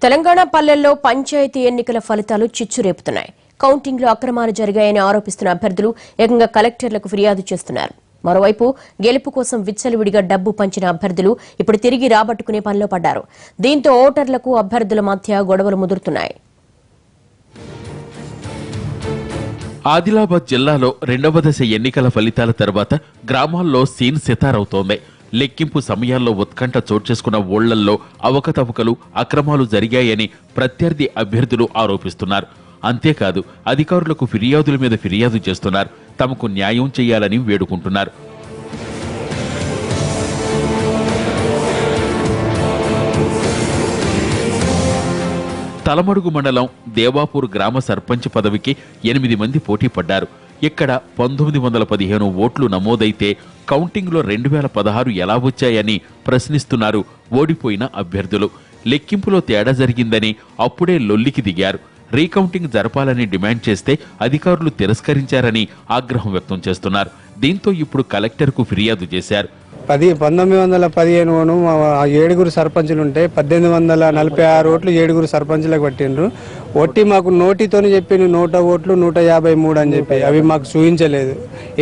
తెలంగాణ పల్లెల్లో పంచాయతీ ఎన్నికల ఫలితాలు చిచ్చురేపుతున్నాయి. కౌంటింగ్లో అక్రమాలు జరిగాయని ఆరోపిస్తున్న అభ్యర్థులు ఏకంగా కలెక్టర్లకు ఫిర్యాదు చేస్తున్నారు. మరోవైపు గెలుపు కోసం విచ్చలవిడిగా డబ్బు పంచిన అభ్యర్థులు ఇప్పుడు తిరిగి రాబట్టుకునే పనిలో పడ్డారు. దీంతో ఓటర్లకు అభ్యర్థుల మధ్య గొడవలు ముదురుతున్నాయి. ఆదిలాబాద్ జిల్లాలో రెండవ దశ ఎన్నికల ఫలితాల తర్వాత గ్రామాల్లో సీన్ సితారవుతోంది. లెక్కింపు సమయాల్లో ఉత్కంఠ చోటు చేసుకున్న ఊళ్లల్లో అవకతవకలు, అక్రమాలు జరిగాయని ప్రత్యర్థి అభ్యర్థులు ఆరోపిస్తున్నారు. అంతేకాదు అధికారులకు ఫిర్యాదుల మీద ఫిర్యాదు చేస్తున్నారు. తమకు న్యాయం చేయాలని వేడుకుంటున్నారు. తలమడుగు మండలం దేవాపూర్ గ్రామ సర్పంచ్ పదవికి 8 మంది పోటీ పడ్డారు. ఇక్కడ 1915 ఓట్లు నమోదైతే కౌంటింగ్లో 2016 ఎలా వచ్చాయని ప్రశ్నిస్తున్నారు ఓడిపోయిన అభ్యర్థులు. లెక్కింపులో తేడా జరిగిందని అప్పుడే లొల్లికి దిగారు. రీకౌంటింగ్ జరపాలని డిమాండ్ చేస్తే అధికారులు తిరస్కరించారని ఆగ్రహం వ్యక్తం చేస్తున్నారు. దీంతో ఇప్పుడు కలెక్టర్కు ఫిర్యాదు చేశారు. 1915 7 సర్పంచులు ఉంటే 1846 ఓట్లు 7 సర్పంచులకు పట్టిండ్రు. ఒట్టి మాకు నోటితోని చెప్పి 100 ఓట్లు 153 అని చెప్పి అవి మాకు చూపించలేదు.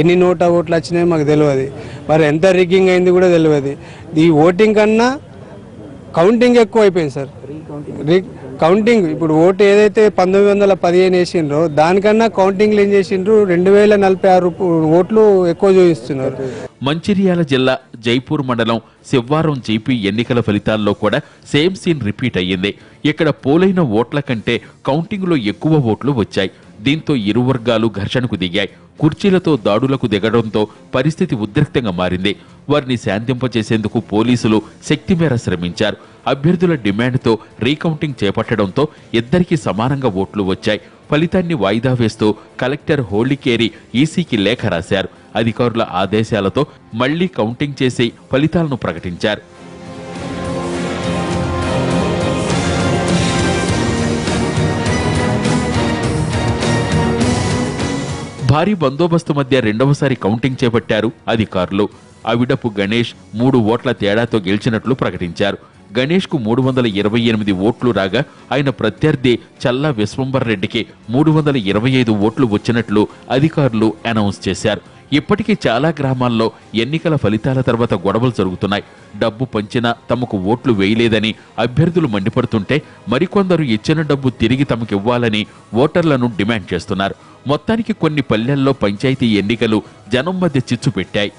ఎన్ని 100 ఓట్లు వచ్చినాయో మాకు తెలియదు. మరి ఎంత రిగ్గింగ్ అయింది కూడా తెలియదు. ఈ ఓటింగ్ కన్నా కౌంటింగ్ ఎక్కువ అయిపోయింది సార్. కౌంటింగ్ ఇప్పుడు ఓటు ఏదైతే 1915 వేసిండ్రో దానికన్నా కౌంటింగ్లు ఏం చేసిండ్రు 2046 ఓట్లు ఎక్కువ చూపిస్తున్నారు. మంచిర్యాల జిల్లా జైపూర్ మండలం శివ్వారం జీపీ ఎన్నికల ఫలితాల్లో కూడా సేమ్ సీన్ రిపీట్ అయ్యింది. ఇక్కడ పోలైన ఓట్ల కంటే కౌంటింగ్లో ఎక్కువ ఓట్లు వచ్చాయి. దీంతో ఇరు వర్గాలు ఘర్షణకు దిగాయి. కుర్చీలతో దాడులకు దిగడంతో పరిస్థితి ఉద్రిక్తంగా మారింది. వారిని శాంతింపచేసేందుకు పోలీసులు శక్తిమేర శ్రమించారు. అభ్యర్థుల డిమాండ్తో రీకౌంటింగ్ చేపట్టడంతో ఇద్దరికీ సమానంగా ఓట్లు వచ్చాయి. ఫలితాన్ని వాయిదా వేస్తూ కలెక్టర్ హోళికేరి ఈసీకి లేఖ రాశారు. అధికారుల ఆదేశాలతో మళ్లీ కౌంటింగ్ చేసి ఫలితాలను ప్రకటించారు. భారీ బందోబస్తు మధ్య రెండవసారి కౌంటింగ్ చేపట్టారు అధికారులు. అవిడపు గణేష్ 3 ఓట్ల తేడాతో గెలిచినట్లు ప్రకటించారు. గణేష్కు 328 ఓట్లు రాగా ఆయన ప్రత్యర్థి చల్లా విశ్వంబర్ రెడ్డికి 325 ఓట్లు వచ్చినట్లు అధికారులు అనౌన్స్ చేశారు. ఇప్పటికీ చాలా గ్రామాల్లో ఎన్నికల ఫలితాల తర్వాత గొడవలు జరుగుతున్నాయి. డబ్బు పంచినా తమకు ఓట్లు వేయలేదని అభ్యర్థులు మండిపడుతుంటే మరికొందరు ఇచ్చిన డబ్బు తిరిగి తమకివ్వాలని ఓటర్లను డిమాండ్ చేస్తున్నారు. మొత్తానికి కొన్ని పల్లెల్లో పంచాయతీ ఎన్నికలు జనం మధ్య చిచ్చు పెట్టాయి.